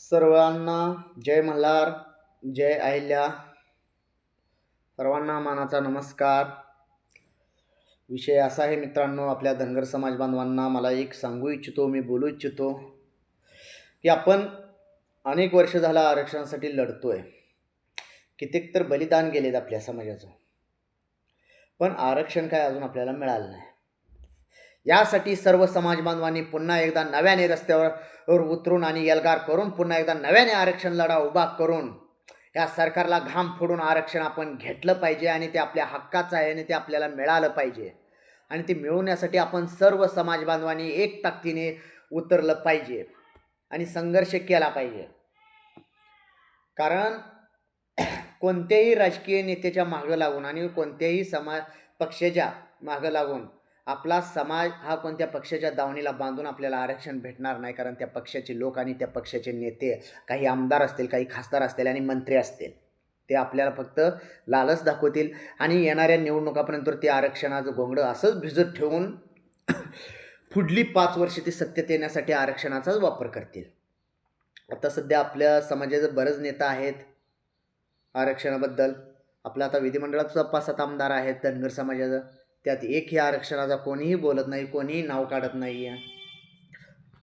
सर्वांना जय मल्हार, जय अहिल्या. सर्वांना मानाचा नमस्कार. विषय असा आहे मित्रांनो, आपल्या धनगर समाज बांधवांना मला एक सांगू इच्छितो, मी बोलू इच्छितो की आपण अनेक वर्ष झालं आरक्षणासाठी लढतोय. कित्येक तर बलिदान गेलेत आपल्या समाजाचं, पण आरक्षण काय अजून आपल्याला मिळालं नाही. यासाठी सर्व समाज बांधवांनी पुन्हा एकदा नव्याने रस्त्यावर उतरून आणि एल्गार करून पुन्हा एकदा नव्याने आरक्षण लढा उभा करून या सरकारला घाम फोडून आरक्षण आपण घेतलं पाहिजे आणि ते आपल्या हक्काचं आहे आणि ते आपल्याला मिळालं पाहिजे. आणि ते मिळवण्यासाठी आपण सर्व समाज बांधवांनी एक ताकदीने उतरलं पाहिजे आणि संघर्ष केला पाहिजे. कारण कोणत्याही राजकीय नेत्याच्या मागं लागून आणि कोणत्याही समाज पक्षाच्या मागं लागून आपला समाज हा कोणत्या पक्षाच्या दावणीला बांधून आपल्याला आरक्षण भेटणार नाही. कारण त्या पक्षाचे लोक आणि त्या पक्षाचे नेते, काही आमदार असतील, काही खासदार असतील आणि मंत्री असतील, ते आपल्याला फक्त लालच दाखवतील आणि येणाऱ्या निवडणुकापर्यंत ते आरक्षणाचं घोंगडं असंच भिजत ठेवून पुढली 5 वर्ष ते सत्तेत येण्यासाठी आरक्षणाचाच वापर करतील. आता सध्या आपल्या समाजाचे बरेच नेता आहेत आरक्षणाबद्दल. आपलं आता विधिमंडळात सुद्धा 5-7 आमदार आहेत धनगर समाजाचं, त्यात एकही आरक्षणाचा कोणीही बोलत नाही, कोणीही नाव काढत नाही आहे.